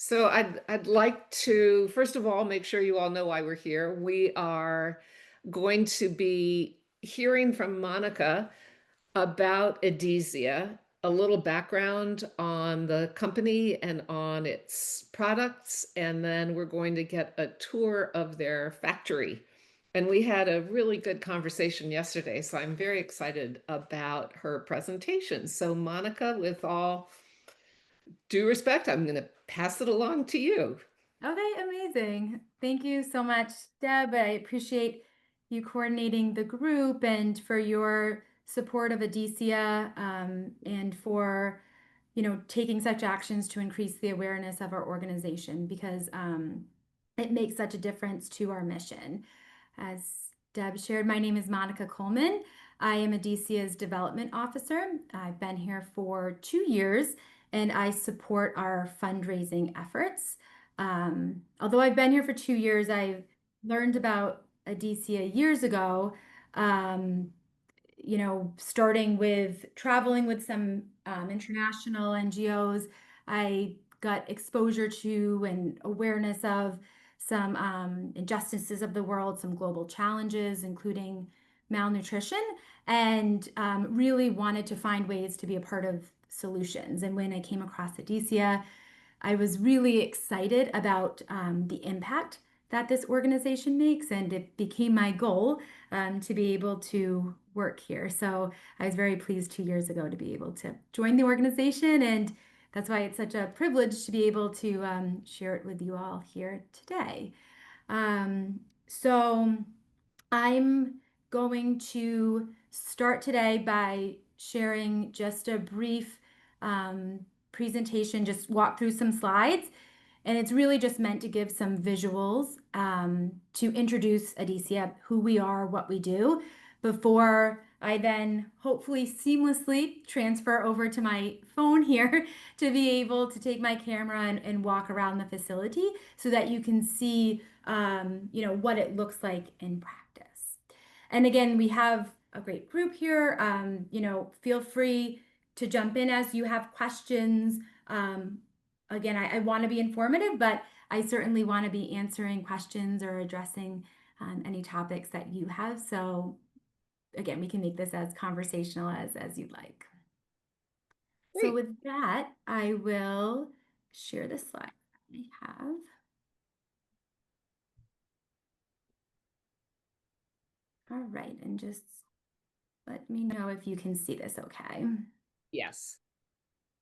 So I'd like to first of all make sure you all know why we're here. We are going to be hearing from Monica about Edesia, a little background on the company and on its products, and then we're going to get a tour of their factory. And we had a really good conversation yesterday, so I'm very excited about her presentation. So Monica, with all due respect, I'm going to pass it along to you. Okay, amazing. Thank you so much, Deb. I appreciate you coordinating the group and for your support of Edesia, and for, taking such actions to increase the awareness of our organization because it makes such a difference to our mission. As Deb shared, my name is Monica Coleman. I am Edesia's development officer. I've been here for 2 years and I support our fundraising efforts. Although I've been here for 2 years, I learned about Edesia years ago, um, starting with traveling with some international NGOs. I got exposure to and awareness of some injustices of the world, some global challenges, including malnutrition, and really wanted to find ways to be a part of solutions. And when I came across Edesia, I was really excited about the impact that this organization makes, and it became my goal to be able to work here. So I was very pleased 2 years ago to be able to join the organization, and that's why it's such a privilege to be able to share it with you all here today. So I'm going to start today by sharing just a brief presentation, just walk through some slides. And it's really just meant to give some visuals to introduce Edesia, who we are, what we do, before I then hopefully seamlessly transfer over to my phone here to be able to take my camera and walk around the facility so that you can see, what it looks like in practice. And again, we have a great group here. Feel free to jump in as you have questions. Again, I want to be informative, but I certainly want to be answering questions or addressing any topics that you have. So again, we can make this as conversational as you'd like. So Great. with that, I will share the slide I have. All right, and just let me know if you can see this okay. Yes.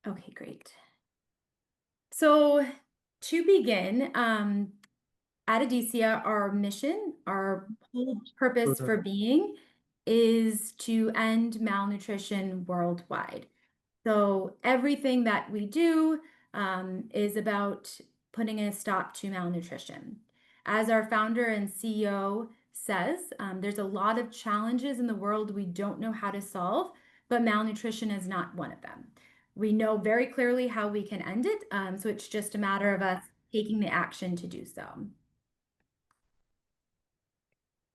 Okay, great. So to begin, at Edesia, our mission, our whole purpose for being is to end malnutrition worldwide. So everything that we do is about putting a stop to malnutrition. As our founder and CEO says, there's a lot of challenges in the world we don't know how to solve, but malnutrition is not one of them. We know very clearly how we can end it, so it's just a matter of us taking the action to do so.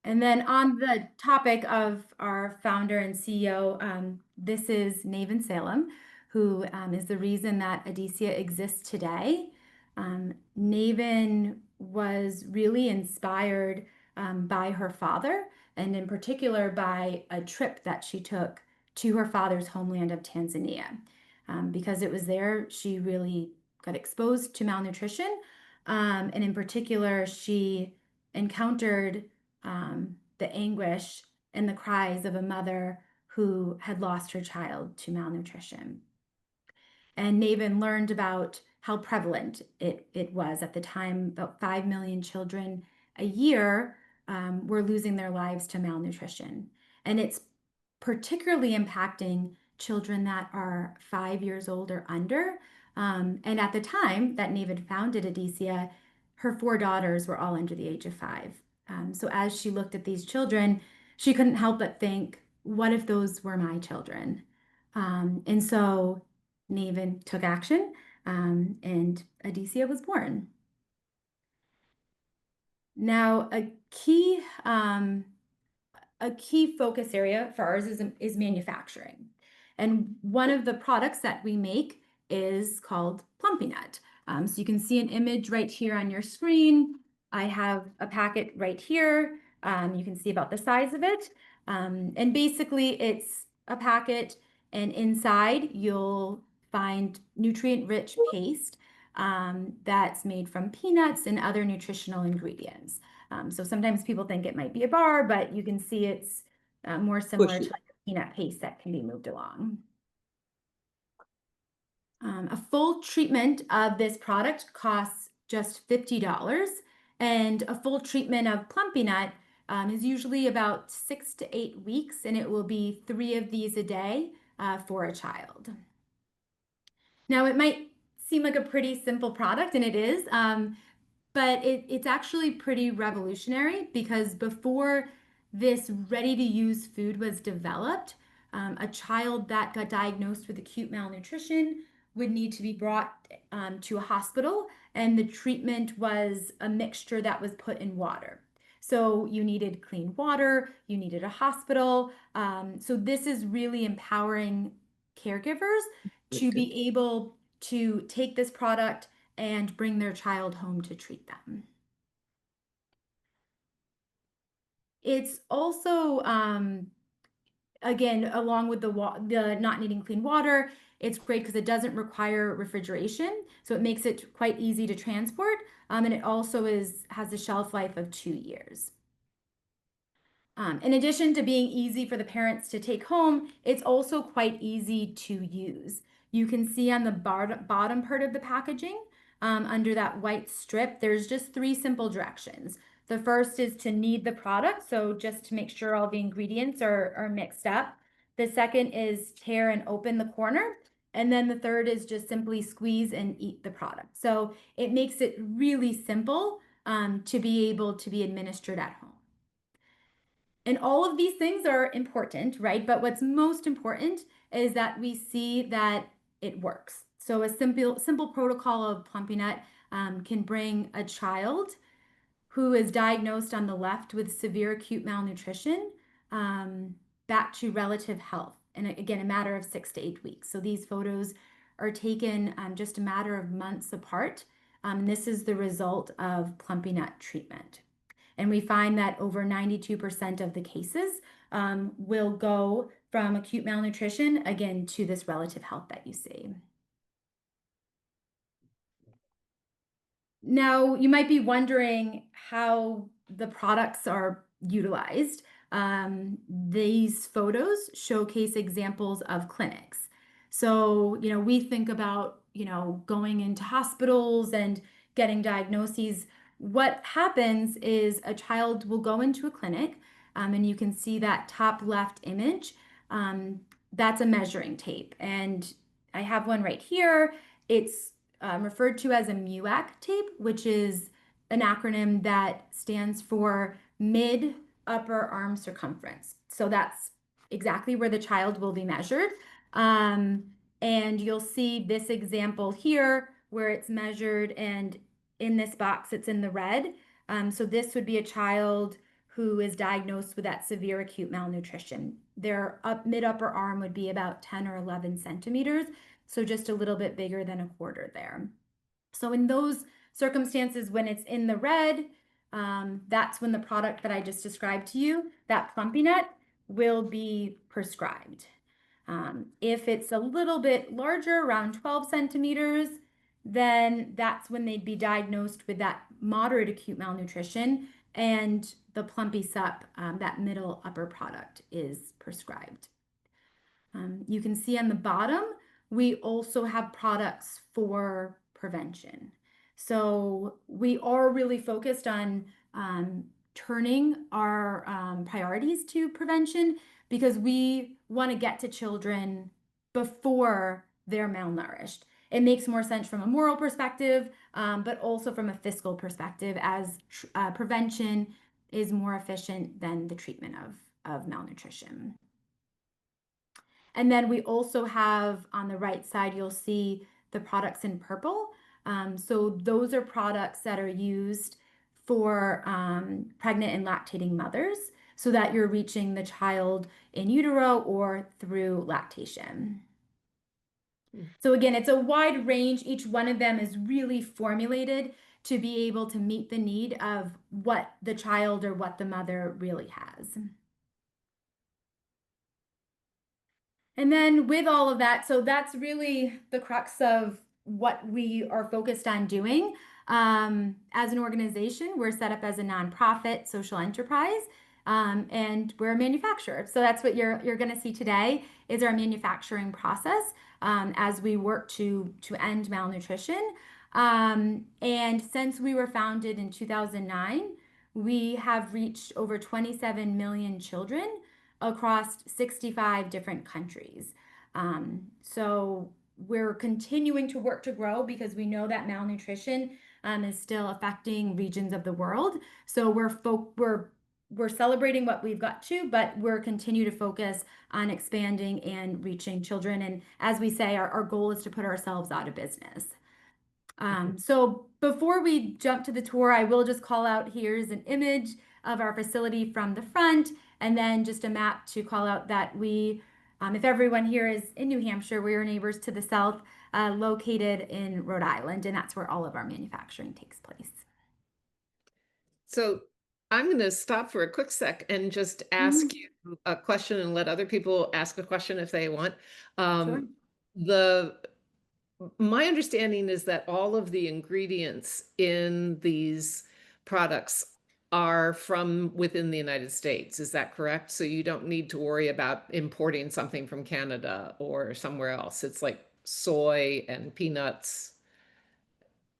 And then on the topic of our founder and CEO, this is Navin Salem, who is the reason that Edesia exists today. Navin was really inspired by her father, and in particular by a trip that she took to her father's homeland of Tanzania. Because it was there she really got exposed to malnutrition. And in particular, she encountered the anguish and the cries of a mother who had lost her child to malnutrition. And Navin learned about how prevalent it was at the time. About 5 million children a year were losing their lives to malnutrition. And it's particularly impacting children that are 5 years old or under. And at the time that Navin founded Edesia, her four daughters were all under the age of 5. So as she looked at these children, she couldn't help but think, what if those were my children? And so Navin took action, and Edesia was born. Now, a key focus area for ours is manufacturing. And one of the products that we make is called Plumpy Nut. So you can see an image right here on your screen. I have a packet right here. You can see about the size of it. And basically it's a packet, and inside you'll find nutrient-rich paste that's made from peanuts and other nutritional ingredients. So sometimes people think it might be a bar, but you can see it's more similar to Bushy. like a peanut paste that can be moved along. A full treatment of this product costs just $50, and a full treatment of Plumpy Nut is usually about 6 to 8 weeks, and it will be 3 of these a day for a child. Now, it might seem like a pretty simple product, and it is, but it's actually pretty revolutionary because before this ready-to-use food was developed, a child that got diagnosed with acute malnutrition would need to be brought to a hospital, and the treatment was a mixture that was put in water. So you needed clean water, you needed a hospital. So this is really empowering caregivers to Okay. be able to take this product and bring their child home to treat them. It's also, again, along with the not needing clean water, it's great because it doesn't require refrigeration, so it makes it quite easy to transport, and it also has a shelf life of 2 years. In addition to being easy for the parents to take home, it's also quite easy to use. You can see on the bottom part of the packaging, under that white strip, there's just 3 simple directions. The first is to knead the product, so just to make sure all the ingredients are mixed up. The second is tear and open the corner. And then the third is just simply squeeze and eat the product. So it makes it really simple to be able to be administered at home. And all of these things are important, right? But what's most important is that we see that it works. So a simple protocol of Plumpy Nut can bring a child who is diagnosed on the left with severe acute malnutrition back to relative health. And again, a matter of 6 to 8 weeks. So these photos are taken just a matter of months apart. This is the result of Plumpy Nut treatment. And we find that over 92% of the cases will go from acute malnutrition, again, to this relative health that you see. Now, you might be wondering how the products are utilized. These photos showcase examples of clinics. So, we think about, going into hospitals and getting diagnoses. What happens is a child will go into a clinic, and you can see that top left image. That's a measuring tape. And I have one right here. It's referred to as a MUAC tape, which is an acronym that stands for mid upper arm circumference. So that's exactly where the child will be measured. And you'll see this example here where it's measured, and in this box it's in the red. So this would be a child who is diagnosed with that severe acute malnutrition. Their mid upper arm would be about 10 or 11 centimeters. So just a little bit bigger than a quarter there. So in those circumstances, when it's in the red, that's when the product that I just described to you, that Plumpy Nut, will be prescribed. If it's a little bit larger, around 12 centimeters, then that's when they'd be diagnosed with that moderate acute malnutrition, and the Plumpy Sup, that middle upper product, is prescribed. You can see on the bottom, we also have products for prevention. So we are really focused on turning our priorities to prevention because we want to get to children before they're malnourished. It makes more sense from a moral perspective, but also from a fiscal perspective, as prevention is more efficient than the treatment of malnutrition. And then we also have on the right side, you'll see the products in purple. So those are products that are used for pregnant and lactating mothers so that you're reaching the child in utero or through lactation. Hmm. So again, it's a wide range. Each one of them is really formulated to be able to meet the need of what the child or what the mother really has. And then with all of that, so that's really the crux of what we are focused on doing. As an organization, we're set up as a nonprofit social enterprise, and we're a manufacturer. So that's what you're going to see today is our manufacturing process as we work to end malnutrition. And since we were founded in 2009, we have reached over 27 million children across 65 different countries. So we're continuing to work to grow because we know that malnutrition is still affecting regions of the world. So we're celebrating what we've got to, but we're continue to focus on expanding and reaching children. And as we say, our goal is to put ourselves out of business. So before we jump to the tour, I will just call out here's an image of our facility from the front, and then just a map to call out that if everyone here is in New Hampshire, we are neighbors to the south, located in Rhode Island, and that's where all of our manufacturing takes place. So I'm going to stop for a quick sec and just ask Mhm. you a question and let other people ask a question if they want. Sure. The My understanding is that all of the ingredients in these products are from within the United States. Is that correct? So you don't need to worry about importing something from Canada or somewhere else. It's like soy and peanuts.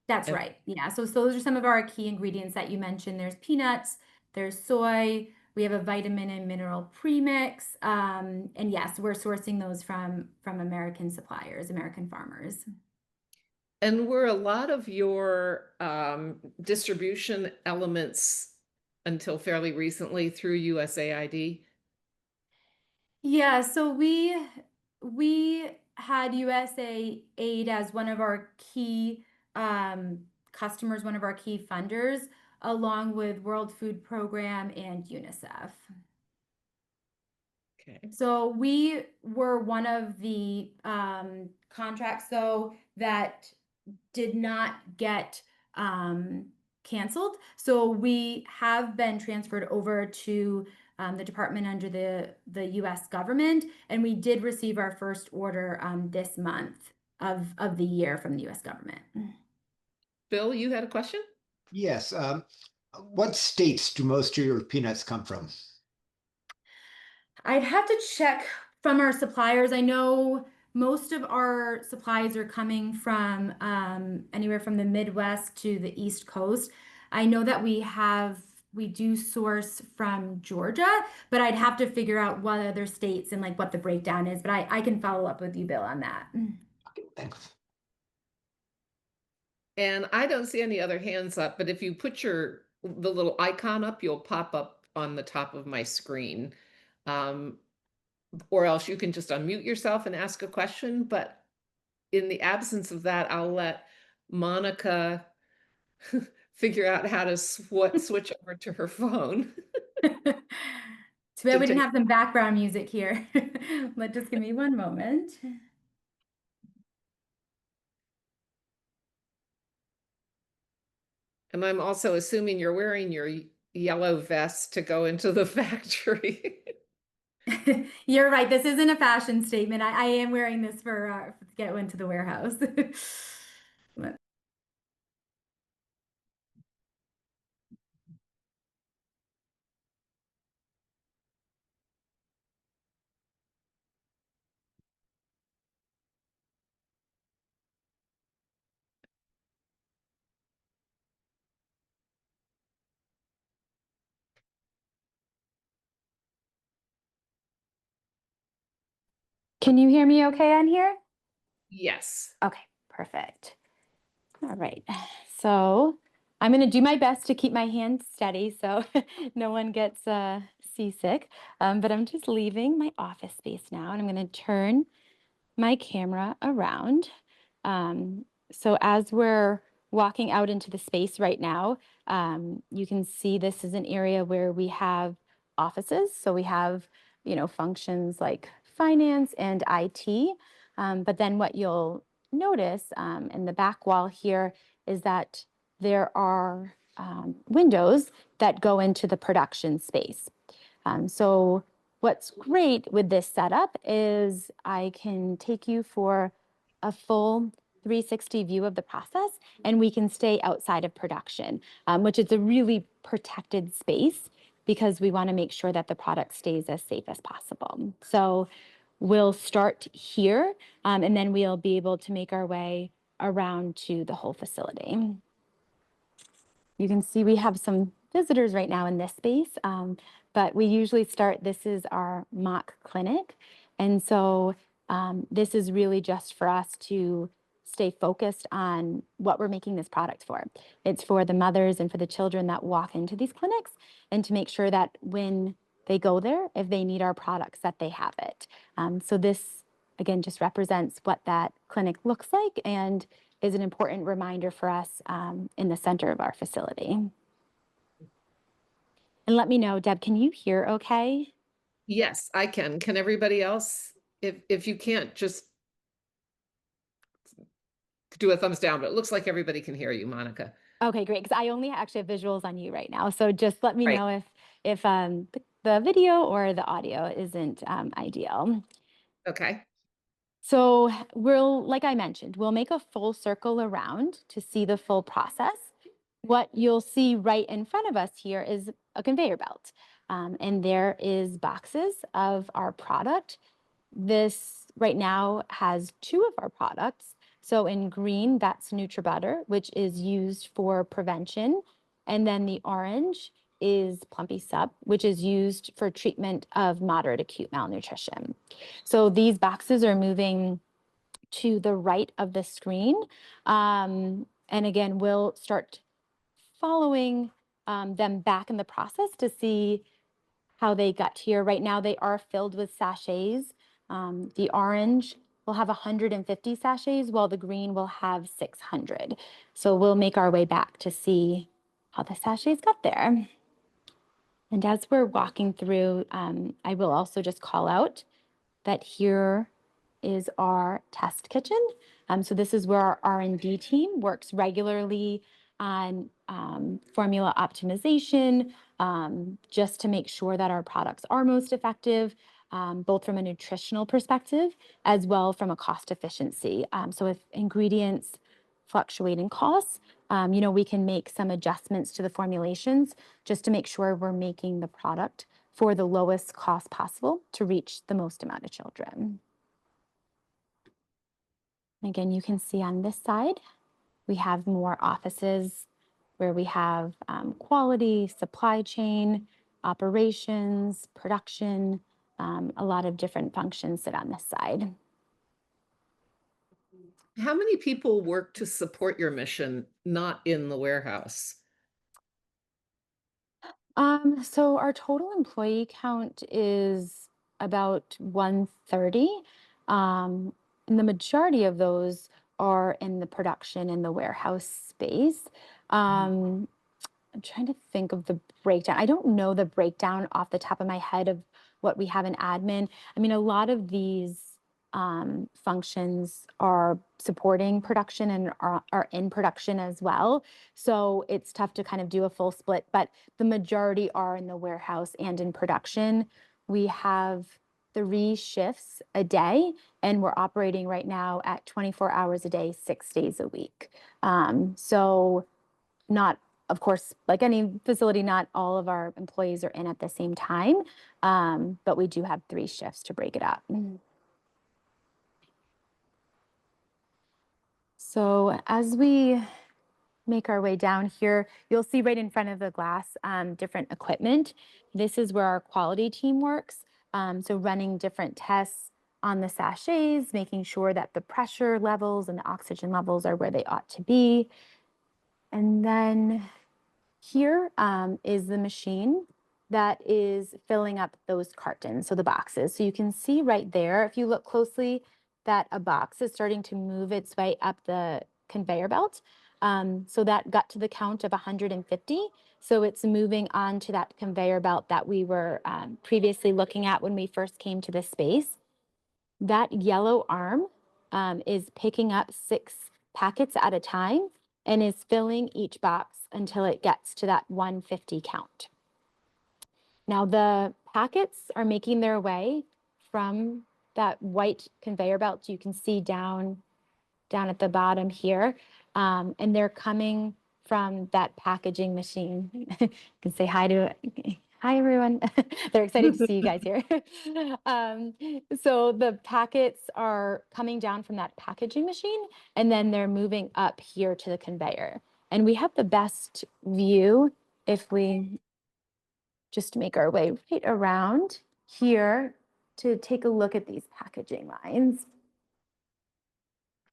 That's And right. Yeah. So those are some of our key ingredients that you mentioned. There's peanuts, there's soy, we have a vitamin and mineral premix. And yes, we're sourcing those from American suppliers, American farmers. were a lot of your distribution elements until fairly recently through USAID? Yeah, so we had USA Aid as one of our key customers, one of our key funders, along with World Food Program and UNICEF. Okay. So we were one of the contracts, though, that did not get canceled. So we have been transferred over to the department under the U.S. government, and we did receive our first order this month of the year from the U.S. government. Bill, you had a question? Yes. What states do most of your peanuts come from? I'd have to check from our suppliers. I know most of our supplies are coming from anywhere from the Midwest to the East Coast. I know that we do source from Georgia, but I'd have to figure out what other states and like what the breakdown is. But I can follow up with you, Bill, on that. Okay, thanks. And I don't see any other hands up, but if you put the little icon up, you'll pop up on the top of my screen. Um, or else you can just unmute yourself and ask a question. But in the absence of that, I'll let Monica figure out how to switch over to her phone Too bad to we didn't take. have some background music here. But just give me one moment. And I'm also assuming you're wearing your yellow vest to go into the factory. You're right. This isn't a fashion statement. I am wearing this for to get into the warehouse. Can you hear me okay on here? Yes. Okay, perfect. All right. So I'm going to do my best to keep my hands steady so no one gets seasick. But I'm just leaving my office space now, and I'm going to turn my camera around. So as we're walking out into the space right now, you can see this is an area where we have offices. So we have, functions like finance and IT. But then what you'll notice in the back wall here is that there are windows that go into the production space. So what's great with this setup is I can take you for a full 360 view of the process, and we can stay outside of production, which is a really protected space because we want to make sure that the product stays as safe as possible. So we'll start here, and then we'll be able to make our way around to the whole facility. You can see we have some visitors right now in this space, but we usually start, this is our mock clinic. And so this is really just for us to stay focused on what we're making this product for. It's for the mothers and for the children that walk into these clinics, and to make sure that when they go there, if they need our products, that they have it. So this, again, just represents what that clinic looks like and is an important reminder for us in the center of our facility. And let me know, Deb, can you hear okay? Yes, I can. Can everybody else? If you can't, just do a thumbs down, but it looks like everybody can hear you, Monica. Okay, great, because I only actually have visuals on you right now. So just let me Right. know if the video or the audio isn't ideal. Okay. So like I mentioned, we'll make a full circle around to see the full process. What you'll see right in front of us here is a conveyor belt. And there is boxes of our product. This right now has 2 of our products. So in green, that's NutriButter, which is used for prevention. And then the orange is Plumpy Sup, which is used for treatment of moderate acute malnutrition. So these boxes are moving to the right of the screen. And again, we'll start following them back in the process to see how they got here. Right now, they are filled with sachets. The orange will have 150 sachets, while the green will have 600. So we'll make our way back to see how the sachets got there. And as we're walking through, I will also just call out that here is our test kitchen. So this is where our R&D team works regularly on formula optimization, just to make sure that our products are most effective, both from a nutritional perspective as well from a cost efficiency. So if ingredients fluctuate in costs, we can make some adjustments to the formulations just to make sure we're making the product for the lowest cost possible to reach the most amount of children. Again, you can see on this side, we have more offices where we have quality, supply chain, operations, production, a lot of different functions sit on this side. How many people work to support your mission, not in the warehouse? So our total employee count is about 130. And the majority of those are in the production in the warehouse space. I'm trying to think of the breakdown. I don't know the breakdown off the top of my head of what we have in admin. I mean, a lot of these functions are supporting production and are in production as well. So it's tough to kind of do a full split, but the majority are in the warehouse and in production. We have 3 shifts a day, and we're operating right now at 24 hours a day, 6 days a week. So not, of course, like any facility, not all of our employees are in at the same time, but we do have 3 shifts to break it up. So as we make our way down here, you'll see right in front of the glass different equipment. This is where our quality team works. So running different tests on the sachets, making sure that the pressure levels and the oxygen levels are where they ought to be. And then here is the machine that is filling up those cartons, so the boxes. So you can see right there, if you look closely, that a box is starting to move its way up the conveyor belt. So that got to the count of 150. So it's moving on to that conveyor belt that we were previously looking at when we first came to this space. That yellow arm is picking up 6 packets at a time and is filling each box until it gets to that 150 count. Now the packets are making their way from that white conveyor belt you can see down at the bottom here, and they're coming from that packaging machine. You can say hi everyone. They're excited to see you guys here. So the packets are coming down from that packaging machine, and then they're moving up here to the conveyor. And we have the best view if we just make our way right around here to take a look at these packaging lines.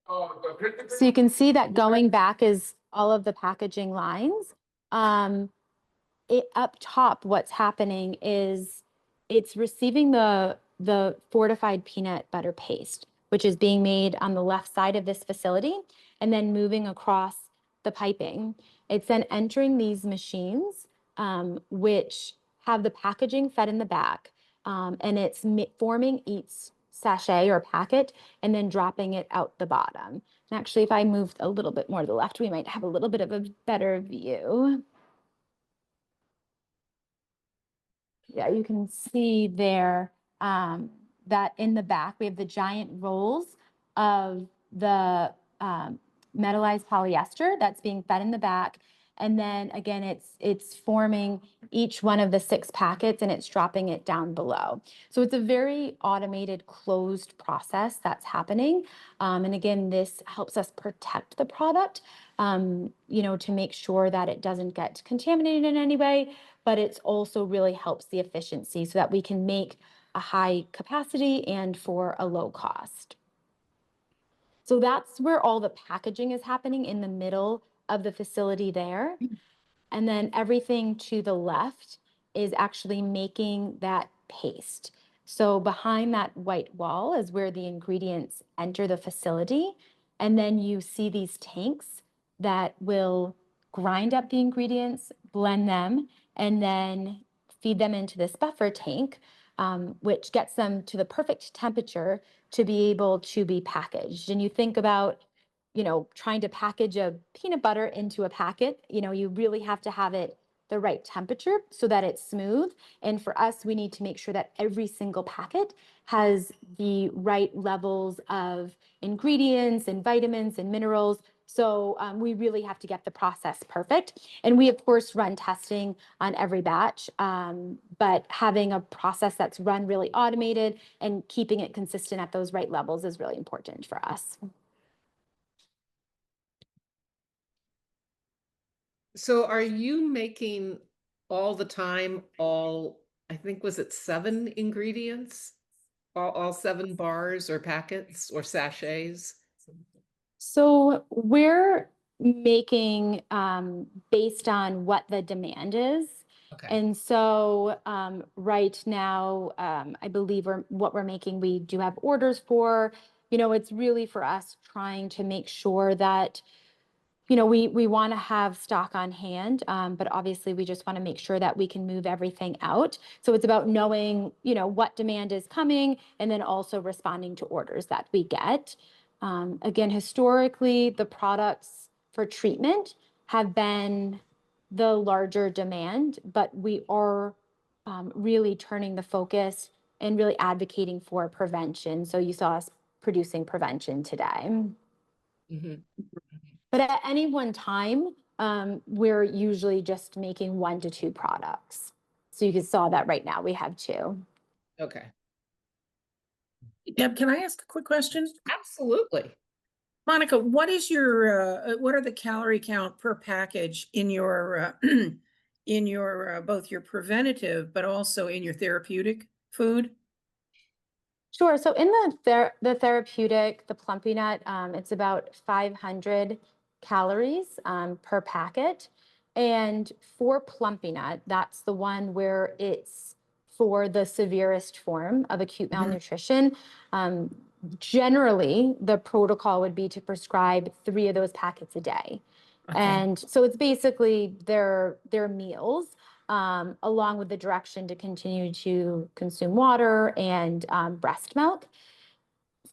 So you can see that going back is all of the packaging lines. Up top, what's happening is it's receiving the fortified peanut butter paste, which is being made on the left side of this facility and then moving across the piping. It's then entering these machines, which have the packaging fed in the back, and it's forming each sachet or packet and then dropping it out the bottom. And actually, if I moved a little bit more to the left, we might have a little bit of a better view. Yeah, you can see there that in the back, we have the giant rolls of the metallized polyester that's being fed in the back. And then again, it's forming each one of the 6 packets and it's dropping it down below. So it's a very automated, closed process that's happening. And again, this helps us protect the product, to make sure that it doesn't get contaminated in any way, but it's also really helps the efficiency so that we can make a high capacity and for a low cost. So that's where all the packaging is happening in the middle of the facility there. And then everything to the left is actually making that paste. So behind that white wall is where the ingredients enter the facility. And then you see these tanks that will grind up the ingredients, blend them, and then feed them into this buffer tank, which gets them to the perfect temperature to be able to be packaged. And you think about, trying to package a peanut butter into a packet, you really have to have it the right temperature so that it's smooth. And for us, we need to make sure that every single packet has the right levels of ingredients and vitamins and minerals. So we really have to get the process perfect. And we, of course, run testing on every batch, but having a process that's run really automated and keeping it consistent at those right levels is really important for us. So are you making all the time, I think, was it 7 ingredients? All 7 bars or packets or sachets? So we're making based on what the demand is. Okay. And so right now, I believe what we're making, we do have orders for. It's really for us trying to make sure that we want to have stock on hand, but obviously we just want to make sure that we can move everything out. So it's about knowing, what demand is coming and then also responding to orders that we get. Again, historically, the products for treatment have been the larger demand, but we are really turning the focus and really advocating for prevention. So you saw us producing prevention today. Mm-hmm. But at any one time, we're usually just making 1 to 2 products. So you saw that right now we have 2. Okay. Deb, can I ask a quick question? Absolutely. Monica, what is what are the calorie count per package in your in your both your preventative but also in your therapeutic food? Sure. So in the therapeutic, the plumpy nut, it's about 500 calories per packet. And for plumpy nut, that's the one where it's for the severest form of acute malnutrition. Generally, the protocol would be to prescribe 3 of those packets a day. Okay. And so it's basically their meals. Along with the direction to continue to consume water and breast milk.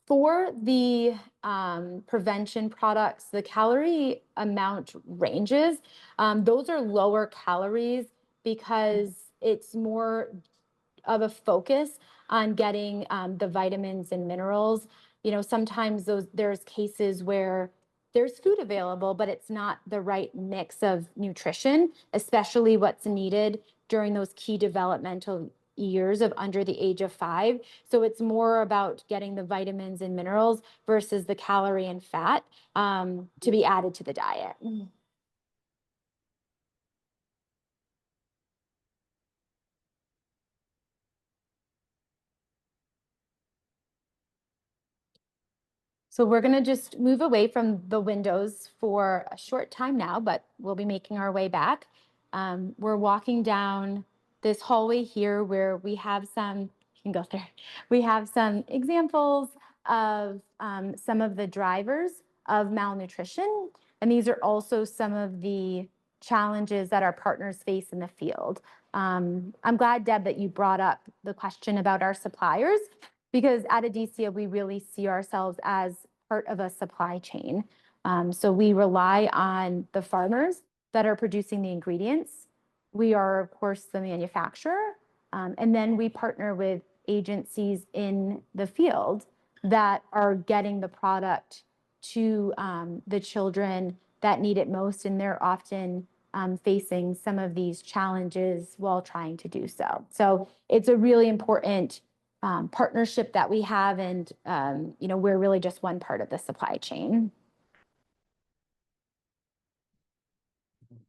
For the prevention products, the calorie amount ranges. Those are lower calories because it's more of a focus on getting the vitamins and minerals. You know, sometimes there's cases where there's food available, but it's not the right mix of nutrition, especially what's needed during those key developmental years of under the age of 5. So it's more about getting the vitamins and minerals versus the calorie and fat to be added to the diet. So we're going to just move away from the windows for a short time now, but we'll be making our way back. We're walking down this hallway here where we have some, you can go there, we have some examples of some of the drivers of malnutrition. And these are also some of the challenges that our partners face in the field. I'm glad, Deb, that you brought up the question about our suppliers, because at Edesia, we really see ourselves as part of a supply chain. So we rely on the farmers that are producing the ingredients. We are, of course, the manufacturer. And then we partner with agencies in the field that are getting the product to the children that need it most. And they're often facing some of these challenges while trying to do so. So it's a really important partnership that we have, and you know, we're really just one part of the supply chain.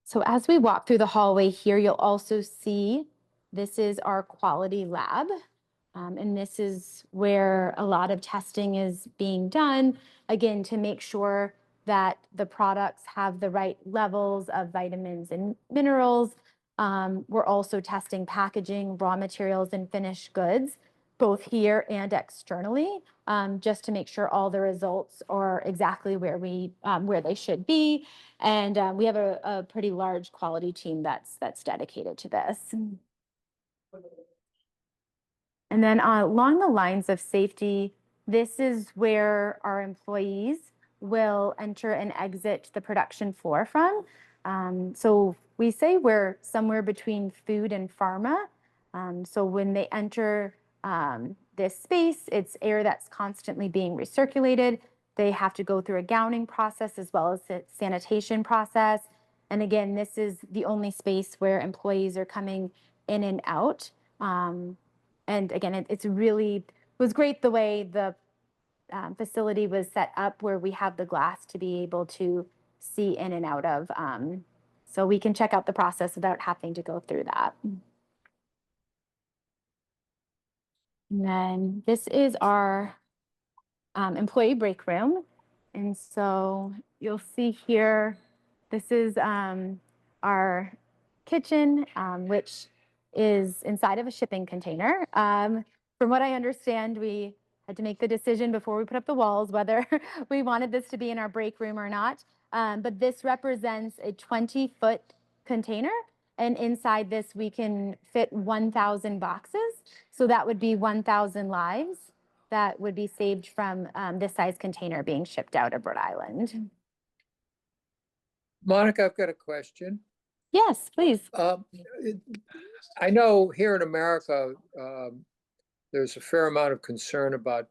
So as we walk through the hallway here, you'll also see this is our quality lab. And this is where a lot of testing is being done, again, to make sure that the products have the right levels of vitamins and minerals. We're also testing packaging, raw materials, and finished goods, both here and externally, just to make sure all the results are exactly where they should be. And we have a pretty large quality team that's dedicated to this. And then along the lines of safety, this is where our employees will enter and exit the production floor from. So we say we're somewhere between food and pharma. So when they enter this space, it's air that's constantly being recirculated. They have to go through a gowning process as well as a sanitation process. And again, this is the only space where employees are coming in and out. And again, it was great the way the facility was set up, where we have the glass to be able to see in and out of. So we can check out the process without having to go through that. And then this is our employee break room. And so you'll see here, this is our kitchen, which is inside of a shipping container. From what I understand, we had to make the decision before we put up the walls whether we wanted this to be in our break room or not. But this represents a 20-foot container. And inside this, we can fit 1,000 boxes. So that would be 1,000 lives that would be saved from this size container being shipped out of Rhode Island. Monica, I've got a question. Yes, please. I know here in America, there's a fair amount of concern about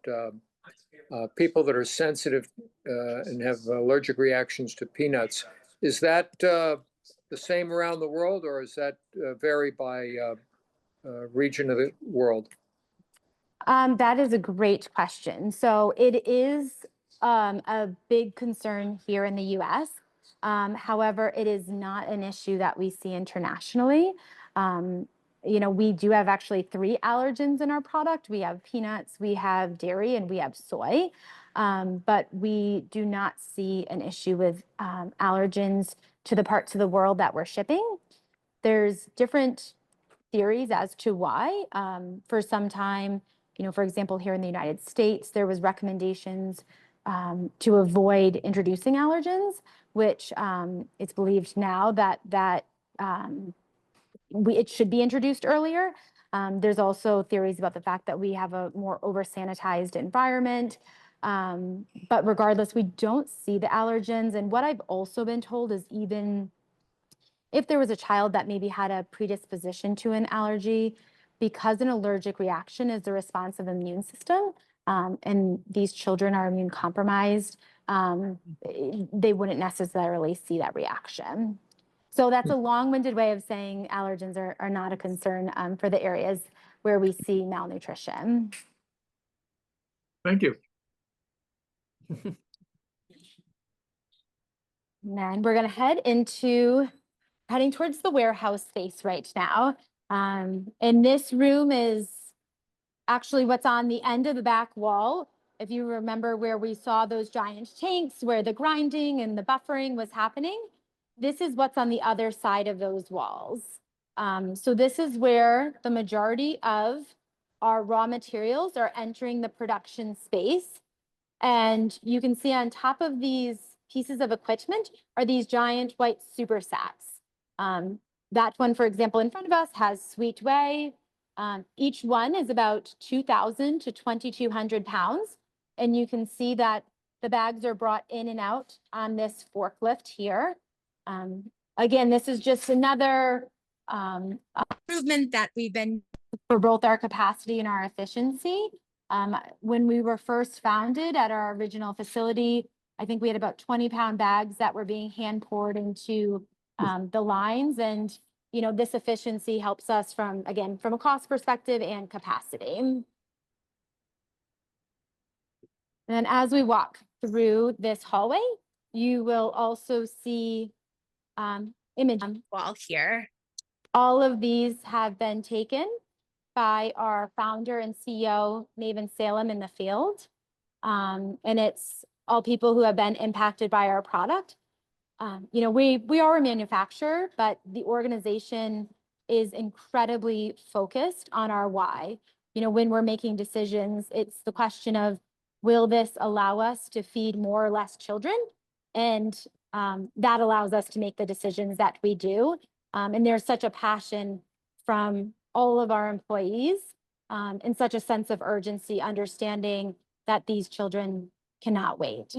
people that are sensitive and have allergic reactions to peanuts. Is that the same around the world, or is that vary by region of the world? That is a great question. So it is a big concern here in the US. However, it is not an issue that we see internationally. You know, we do have actually 3 allergens in our product. We have peanuts, we have dairy, and we have soy. But we do not see an issue with allergens to the parts of the world that we're shipping. There's different theories as to why. For some time, you know, for example, here in the United States, there was recommendations to avoid introducing allergens, which it's believed now that it should be introduced earlier. There's also theories about the fact that we have a more over-sanitized environment. But regardless, we don't see the allergens. And what I've also been told is even if there was a child that maybe had a predisposition to an allergy, because an allergic reaction is the response of the immune system, and these children are immune compromised, they wouldn't necessarily see that reaction. So that's a long-winded way of saying allergens are not a concern for the areas where we see malnutrition. Thank you. And then we're going to heading towards the warehouse space right now. And this room is actually what's on the end of the back wall. If you remember where we saw those giant tanks where the grinding and the buffering was happening, this is what's on the other side of those walls. So this is where the majority of our raw materials are entering the production space. And you can see on top of these pieces of equipment are these giant white super sacks. That one, for example, in front of us has Sweet Whey. Each one is about 2,000 to 2,200 pounds. And you can see that the bags are brought in and out on this forklift here. Again, this is just another improvement that we've been for both our capacity and our efficiency. When we were first founded at our original facility, I think we had about 20-pound bags that were being hand poured into the lines. And, you know, this efficiency helps us from a cost perspective and capacity. And then as we walk through this hallway, you will also see image on the wall here. All of these have been taken by our founder and CEO, Maven Salem, in the field. And it's all people who have been impacted by our product. You know, we are a manufacturer, but the organization is incredibly focused on our why. You know, when we're making decisions, it's the question of, will this allow us to feed more or less children? And that allows us to make the decisions that we do. And there's such a passion from all of our employees and such a sense of urgency, understanding that these children cannot wait.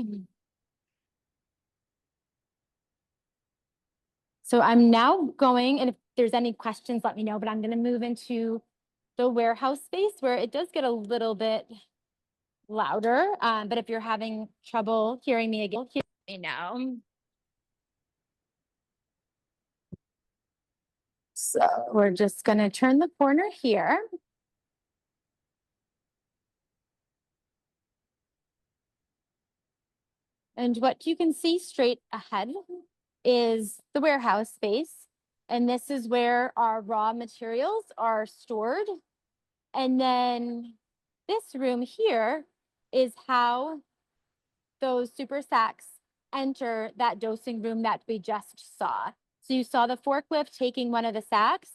So I'm now going, and if there's any questions, let me know, but I'm going to move into the warehouse space where it does get a little bit louder. But if you're having trouble hearing me again, let me know. So we're just going to turn the corner here. And what you can see straight ahead is the warehouse space. And this is where our raw materials are stored. And then this room here is how those super sacks enter that dosing room that we just saw. So you saw the forklift taking one of the sacks.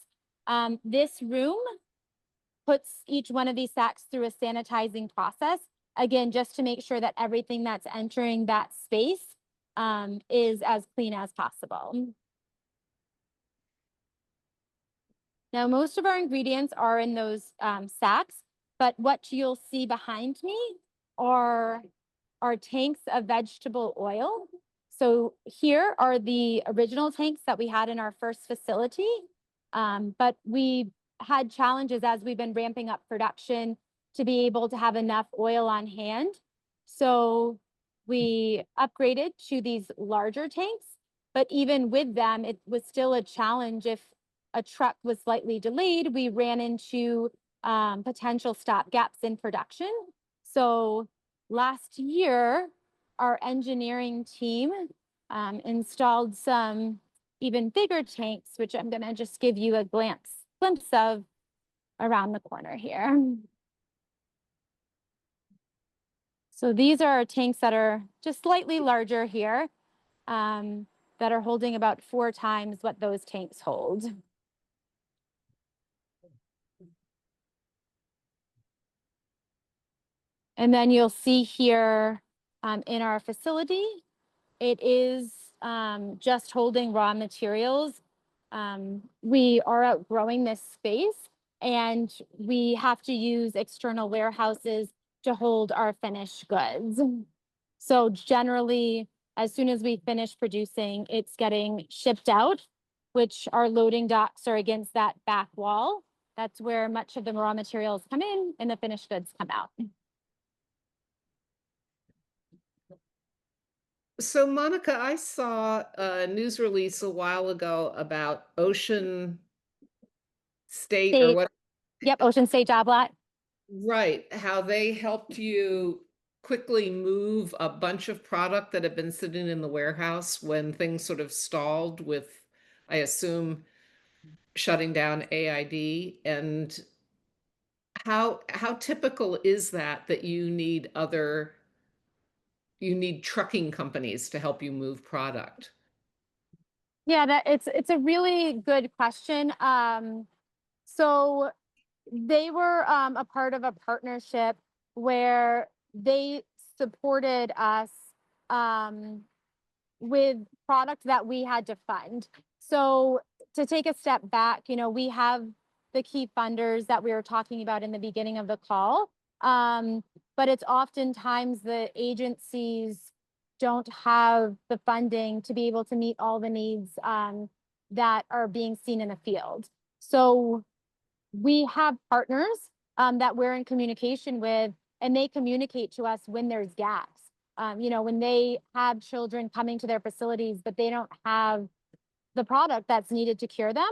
This room puts each one of these sacks through a sanitizing process, again, just to make sure that everything that's entering that space is as clean as possible. Now, most of our ingredients are in those sacks, but what you'll see behind me are our tanks of vegetable oil. So here are the original tanks that we had in our first facility, but we had challenges as we've been ramping up production to be able to have enough oil on hand. So we upgraded to these larger tanks, but even with them, it was still a challenge. If a truck was slightly delayed, we ran into potential stop gaps in production. So last year, our engineering team installed some even bigger tanks, which I'm going to just give you a glimpse of around the corner here. So these are our tanks that are just slightly larger here, that are holding about 4 times what those tanks hold. And then you'll see here in our facility, it is just holding raw materials. We are outgrowing this space and we have to use external warehouses to hold our finished goods. So generally, as soon as we finish producing, it's getting shipped out, which our loading docks are against that back wall. That's where much of the raw materials come in and the finished goods come out. So Monica, I saw a news release a while ago about Ocean State or what, Yep, Ocean State Job Lot. right, how they helped you quickly move a bunch of product that had been sitting in the warehouse when things sort of stalled with, I assume, shutting down AID. And how typical is that you need trucking companies to help you move product? Yeah, it's a really good question. So they were a part of a partnership where they supported us with product that we had to fund. So to take a step back, we have the key funders that we were talking about in the beginning of the call. But it's oftentimes the agencies don't have the funding to be able to meet all the needs that are being seen in the field. So we have partners that we're in communication with, and they communicate to us when there's gaps. When they have children coming to their facilities, but they don't have the product that's needed to cure them.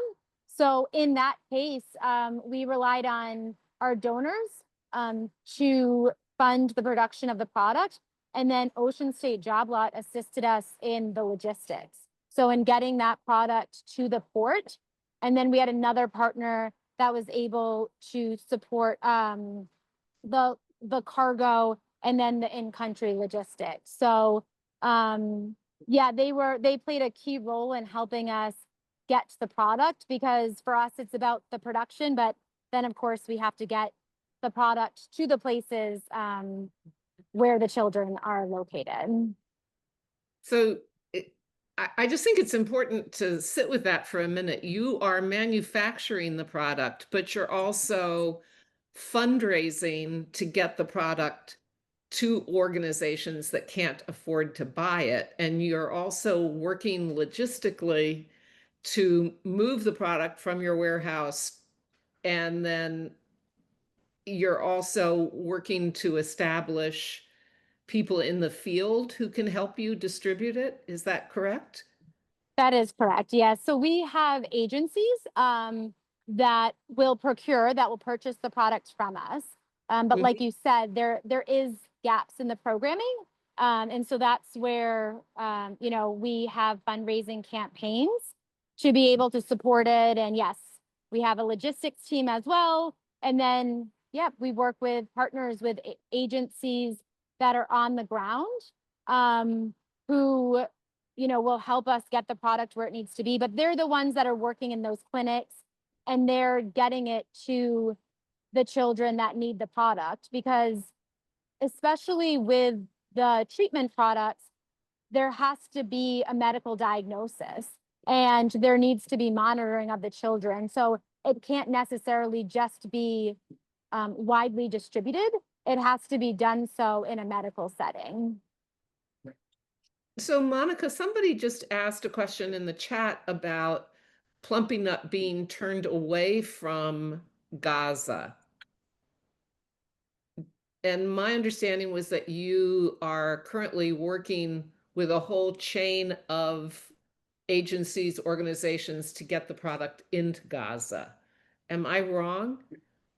So in that case, we relied on our donors to fund the production of the product. And then Ocean State Job Lot assisted us in the logistics. So in getting that product to the port. And then we had another partner that was able to support the cargo and then the in-country logistics. So yeah, they played a key role in helping us get the product, because for us it's about the production, but then of course we have to get the product to the places where the children are located. So I just think it's important to sit with that for a minute. You are manufacturing the product, but you're also fundraising to get the product to organizations that can't afford to buy it. And you're also working logistically to move the product from your warehouse. And then you're also working to establish people in the field who can help you distribute it. Is that correct? That is correct. Yes. So we have agencies that will purchase the products from us. But like you said, there is gaps in the programming. And so that's where, we have fundraising campaigns to be able to support it. And yes, we have a logistics team as well. And then, yeah, we work with partners with agencies that are on the ground who will help us get the product where it needs to be. But they're the ones that are working in those clinics, and they're getting it to the children that need the product, because especially with the treatment products, there has to be a medical diagnosis and there needs to be monitoring of the children. So it can't necessarily just be widely distributed. It has to be done so in a medical setting. So Monica, somebody just asked a question in the chat about Plumpy Nut being turned away from Gaza. And my understanding was that you are currently working with a whole chain of agencies, organizations to get the product into Gaza. Am I wrong?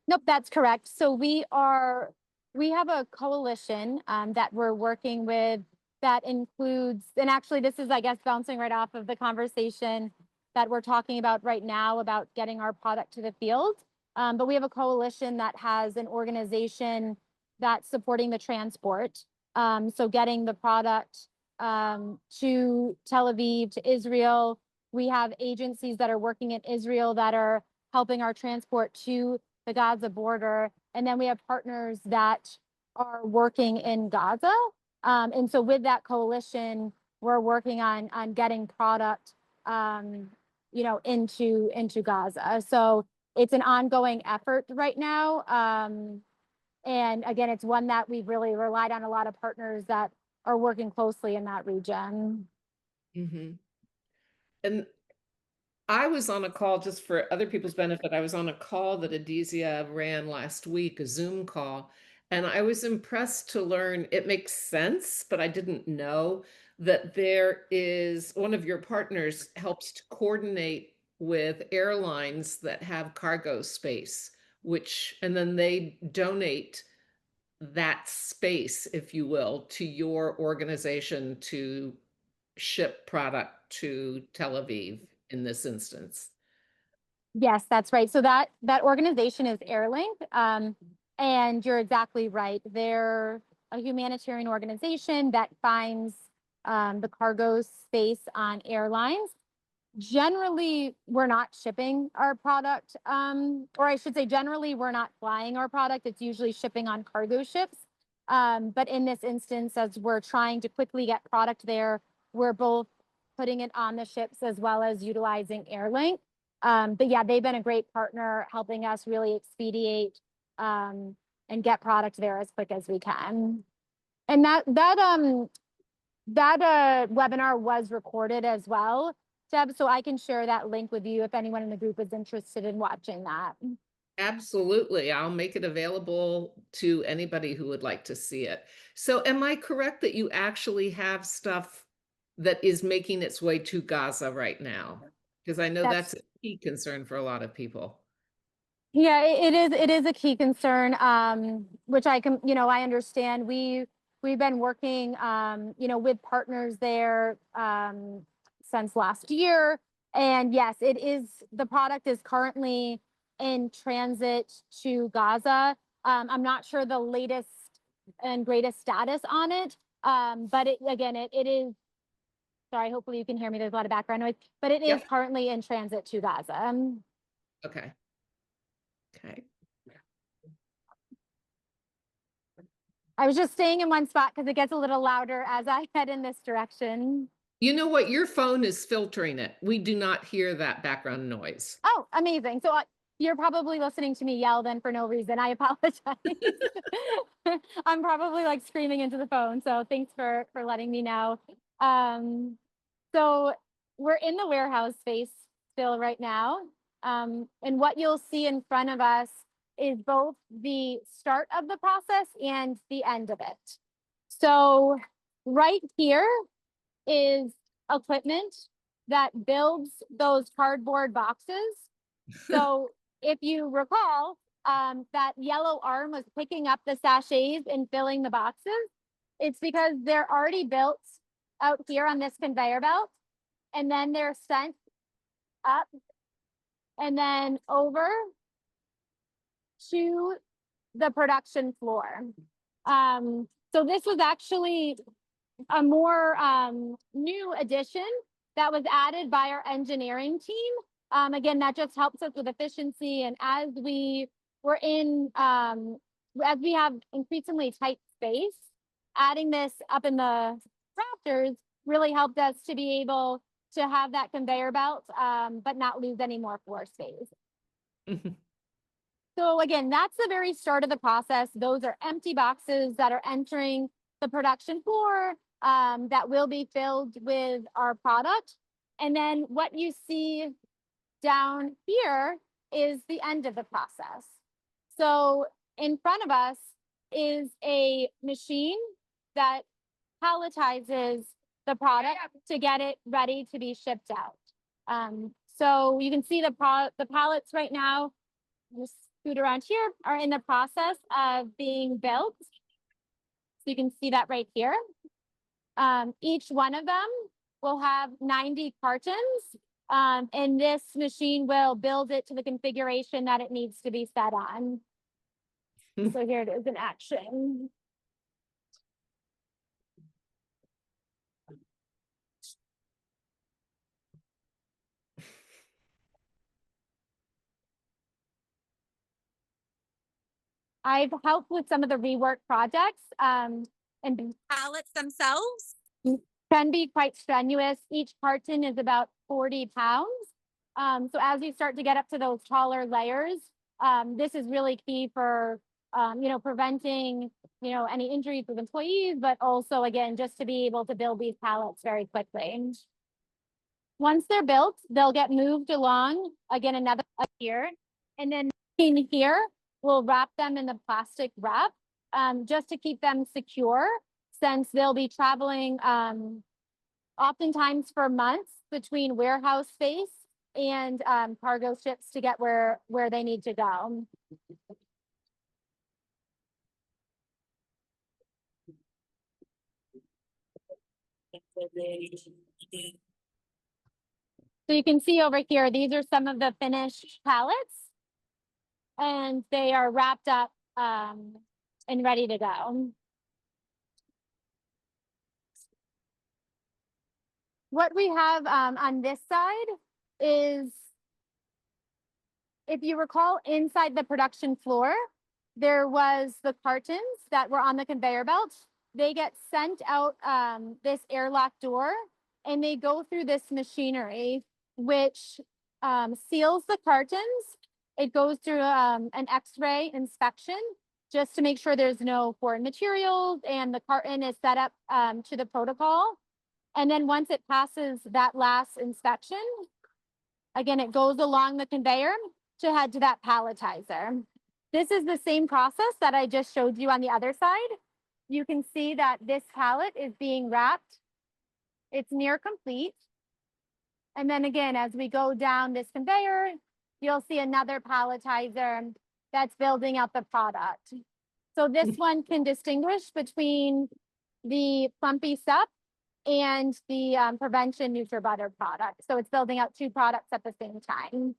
Nope, that's correct. So we have a coalition that we're working with that includes, and actually this is, I guess, bouncing right off of the conversation that we're talking about right now about getting our product to the field. But we have a coalition that has an organization that's supporting the transport. So getting the product to Tel Aviv, to Israel. We have agencies that are working in Israel that are helping our transport to the Gaza border. And then we have partners that are working in Gaza. And so with that coalition, we're working on getting product, into Gaza. So it's an ongoing effort right now. And again, it's one that we've really relied on a lot of partners that are working closely in that region. Mm-hmm. And I was on a call, just for other people's benefit, I was on a call that Edesia ran last week, a Zoom call, and I was impressed to learn it makes sense, but I didn't know that there is one of your partners helps to coordinate with airlines that have cargo space, and then they donate that space, if you will, to your organization to ship product to Tel Aviv in this instance. Yes, that's right. So that organization is Airlink. And you're exactly right. They're a humanitarian organization that finds the cargo space on airlines. Generally, we're not shipping our product, or I should say, generally, we're not flying our product. It's usually shipping on cargo ships. But in this instance, as we're trying to quickly get product there, we're both putting it on the ships as well as utilizing Airlink. But yeah, they've been a great partner, helping us really expedite and get product there as quick as we can. And that webinar was recorded as well, Deb, so I can share that link with you if anyone in the group is interested in watching that. Absolutely. I'll make it available to anybody who would like to see it. So am I correct that you actually have stuff that is making its way to Gaza right now? Because I know that's a key concern for a lot of people. Yeah, it is a key concern, which I can, I understand. We've been working, with partners there since last year. And yes, the product is currently in transit to Gaza. I'm not sure the latest and greatest status on it. But it is, sorry, hopefully you can hear me. There's a lot of background noise, but it is currently in transit to Gaza. Okay. Okay. I was just staying in one spot because it gets a little louder as I head in this direction. You know what? Your phone is filtering it. We do not hear that background noise. Oh, amazing. So you're probably listening to me yell then for no reason. I apologize. I'm probably like screaming into the phone. So thanks for letting me know. So we're in the warehouse space still right now. And what you'll see in front of us is both the start of the process and the end of it. So right here is equipment that builds those cardboard boxes. So if you recall, that yellow arm was picking up the sachets and filling the boxes. It's because they're already built out here on this conveyor belt, and then they're sent up and then over to the production floor. So this was actually a more new addition that was added by our engineering team. Again, that just helps us with efficiency. And as we have increasingly tight space, adding this up in the rafters really helped us to be able to have that conveyor belt, but not lose any more floor space. So again, that's the very start of the process. Those are empty boxes that are entering the production floor that will be filled with our product. And then what you see down here is the end of the process. So in front of us is a machine that palletizes the product to get it ready to be shipped out. So you can see the pallets right now, just scoot around here, are in the process of being built. So you can see that right here. Each one of them will have 90 cartons, and this machine will build it to the configuration that it needs to be set on. So here it is in action. I've helped with some of the rework projects, and pallets themselves can be quite strenuous. Each carton is about 40 pounds. So as you start to get up to those taller layers, this is really key for preventing, any injuries with employees, but also again, just to be able to build these pallets very quickly. Once they're built, they'll get moved along again, another here, and then in here, we'll wrap them in the plastic wrap, just to keep them secure, since they'll be traveling, oftentimes for months between warehouse space and cargo ships to get where they need to go. So you can see over here, these are some of the finished pallets, and they are wrapped up and ready to go. What we have on this side is, if you recall, inside the production floor, there was the cartons that were on the conveyor belt. They get sent out this airlock door, and they go through this machinery, which seals the cartons. It goes through an X-ray inspection just to make sure there's no foreign materials, and the carton is set up to the protocol. And then once it passes that last inspection, again, it goes along the conveyor to head to that palletizer. This is the same process that I just showed you on the other side. You can see that this pallet is being wrapped. It's near complete. And then again, as we go down this conveyor, you'll see another palletizer that's building up the product. So this one can distinguish between the Plumpy Sup and the Prevention NutriButter product. So it's building out two products at the same time.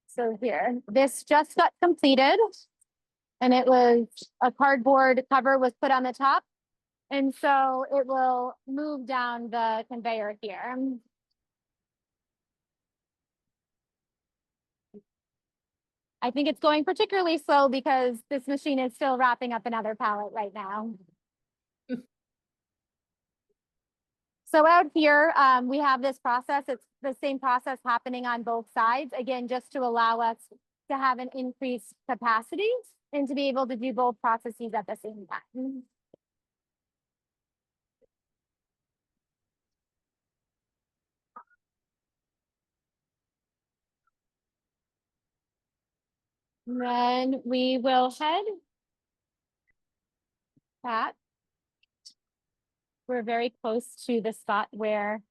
So here, this just got completed, and it was a cardboard cover was put on the top. And so it will move down the conveyor here. I think it's going particularly slow because this machine is still wrapping up another pallet right now. So out here, we have this process. It's the same process happening on both sides, again, just to allow us to have an increased capacity and to be able to do both processes at the same time. And then we will head back. We're very close to the spot where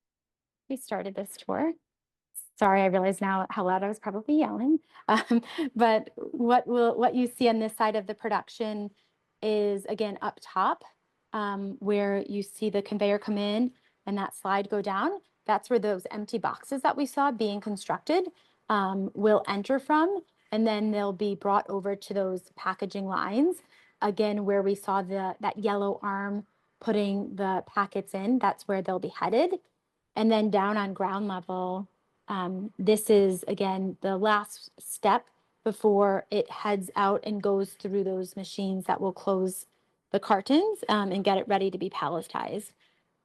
we started this tour. Sorry, I realize now how loud I was probably yelling. But what you see on this side of the production is, again, up top, where you see the conveyor come in and that slide go down. That's where those empty boxes that we saw being constructed will enter from, and then they'll be brought over to those packaging lines. Again, where we saw that yellow arm putting the packets in, that's where they'll be headed. And then down on ground level, this is, again, the last step before it heads out and goes through those machines that will close the cartons and get it ready to be palletized.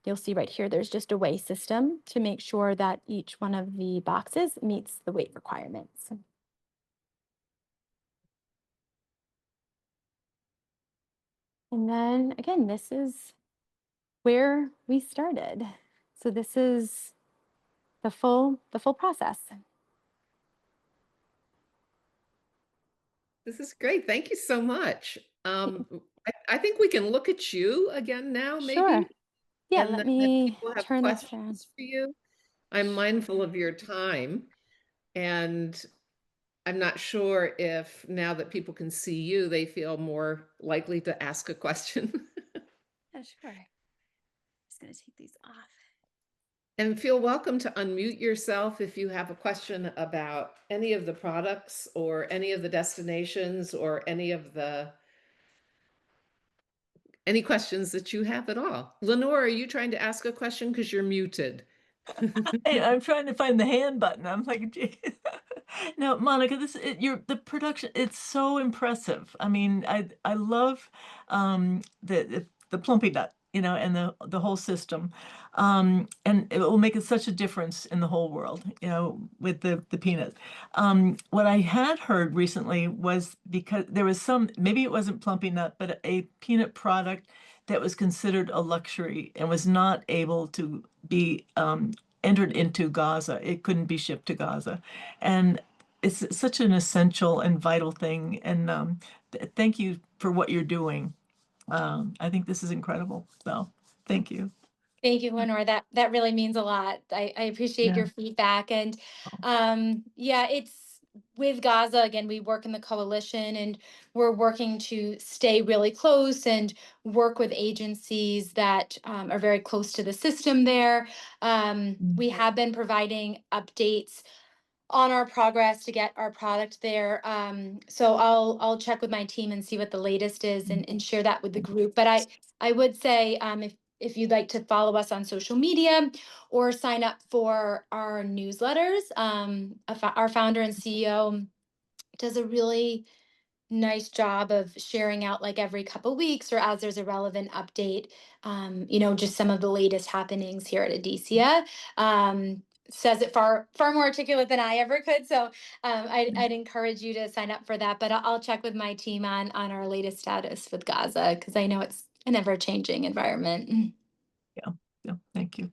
You'll see right here, there's just a weigh system to make sure that each one of the boxes meets the weight requirements. And then again, this is where we started. So this is the full process. This is great. Thank you so much. I think we can look at you again now, maybe. Sure. Yeah, and let then me people have turn this around. questions for you. I'm mindful of your time, and I'm not sure if now that people can see you, they feel more likely to ask a question. Yeah, sure. Just gonna take these off. And feel welcome to unmute yourself if you have a question about any of the products or any of the destinations or any questions that you have at all. Lenore, are you trying to ask a question? Because you're muted. Hey, I'm trying to find the hand button. I'm like, gee. No, Monica, the production, it's so impressive. I mean, I love the plumpy nut and the whole system. And it will make such a difference in the whole world, with the peanut. What I had heard recently was, because there was maybe it wasn't Plumpy Nut, but a peanut product that was considered a luxury and was not able to be entered into Gaza. It couldn't be shipped to Gaza. And it's such an essential and vital thing. And thank you for what you're doing. I think this is incredible. So thank you. Thank you, Lenore. That really means a lot. I appreciate Yeah. your feedback. And yeah, it's with Gaza, again, we work in the coalition, and we're working to stay really close and work with agencies that are very close to the system there. We have been providing updates on our progress to get our product there. So I'll check with my team and see what the latest is, and share that with the group. But I would say, if you'd like to follow us on social media or sign up for our newsletters, our founder and CEO does a really nice job of sharing out, like, every couple weeks or as there's a relevant update, just some of the latest happenings here at Edesia. Says it far more articulate than I ever could. So I'd encourage you to sign up for that. But I'll check with my team on our latest status with Gaza, because I know it's an ever-changing environment. Yeah. Thank you.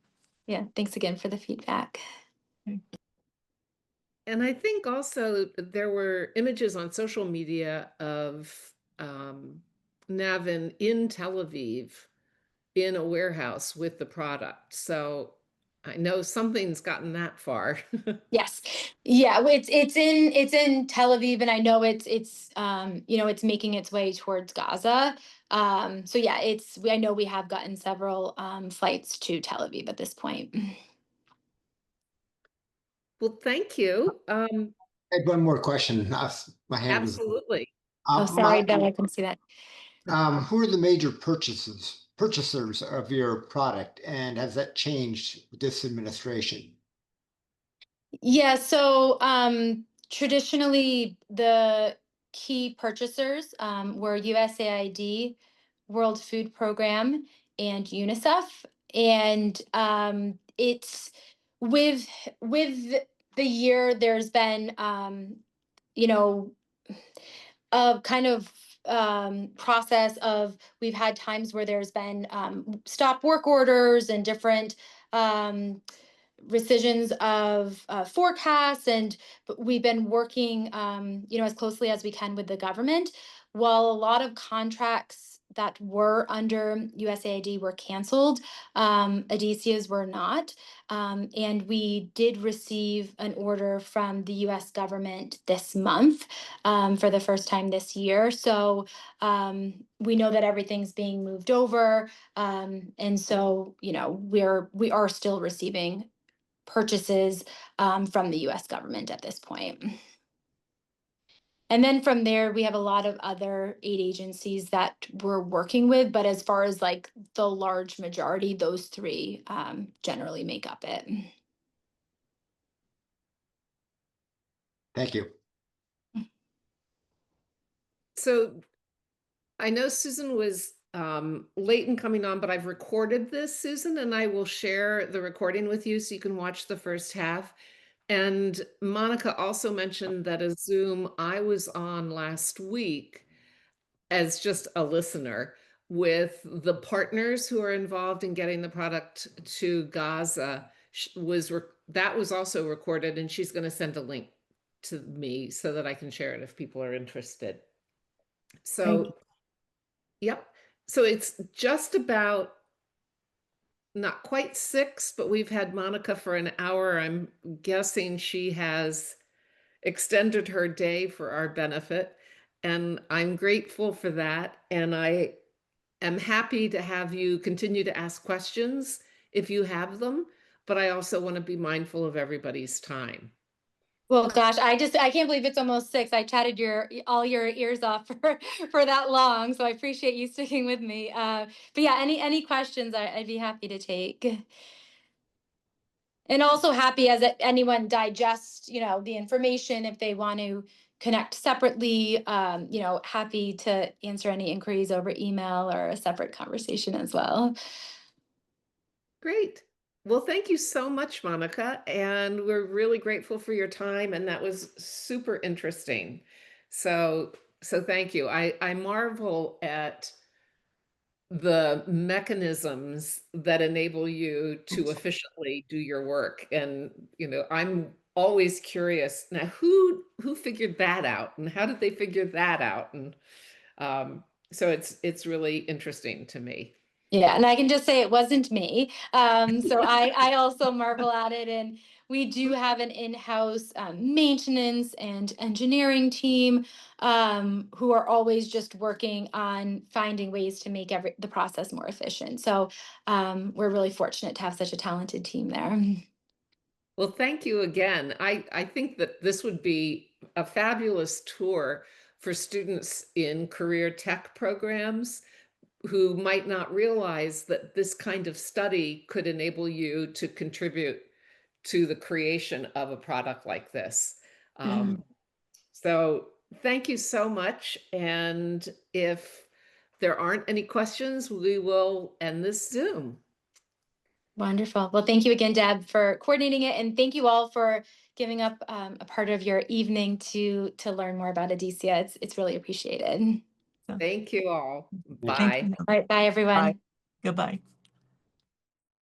Yeah, thanks again for the feedback. And I think also there were images on social media of Navin in Tel Aviv in a warehouse with the product. So I know something's gotten that far. Yes. Yeah, it's in Tel Aviv, and I know it's making its way towards Gaza. So yeah, I know we have gotten several flights to Tel Aviv at this point. Well, thank you. I had one more question. My hand was. Absolutely. Oh, sorry, Bill, I couldn't see that. Who are the major purchasers of your product, and has that changed with this administration? Yeah, so traditionally the key purchasers were USAID, World Food Program, and UNICEF. And it's with the year, there's been a kind of process of, we've had times where there's been stop work orders and different rescissions of forecasts, and we've been working as closely as we can with the government. While a lot of contracts that were under USAID were canceled, Edesia's were not. And we did receive an order from the US government this month for the first time this year. So we know that everything's being moved over. And so, we are still receiving purchases from the US government at this point. And then from there, we have a lot of other aid agencies that we're working with. But as far as like the large majority, those three generally make up it. Thank you. So I know Susan was late in coming on, but I've recorded this, Susan, and I will share the recording with you so you can watch the first half. And Monica also mentioned that a Zoom I was on last week as just a listener with the partners who are involved in getting the product to Gaza that was also recorded, and she's going to send a link to me so that I can share it if people are interested. So, yep. So it's just about not quite 6, but we've had Monica for an hour. I'm guessing she has extended her day for our benefit, and I'm grateful for that. And I am happy to have you continue to ask questions if you have them, but I also want to be mindful of everybody's time. Well, gosh, I can't believe it's almost 6. I chatted all your ears off for that long, so I appreciate you sticking with me. But yeah, any questions I'd be happy to take. And also happy as anyone digests, the information, if they want to connect separately, happy to answer any inquiries over email or a separate conversation as well. Great. Well, thank you so much, Monica. And we're really grateful for your time. And that was super interesting. So thank you. I marvel at the mechanisms that enable you to efficiently do your work. And, I'm always curious now who figured that out and how did they figure that out? And so it's really interesting to me. Yeah, and I can just say it wasn't me. So I also marvel at it. And we do have an in-house maintenance and engineering team who are always just working on finding ways to make the process more efficient. So we're really fortunate to have such a talented team there. Well, thank you again. I think that this would be a fabulous tour for students in career tech programs who might not realize that this kind of study could enable you to contribute to the creation of a product like this. So thank you so much. And if there aren't any questions, we will end this Zoom. Wonderful. Well, thank you again, Deb, for coordinating it. And thank you all for giving up a part of your evening to learn more about Edesia. It's really appreciated. Thank you all. Thank Bye. Thank you. All right, bye, everyone. Bye. Goodbye.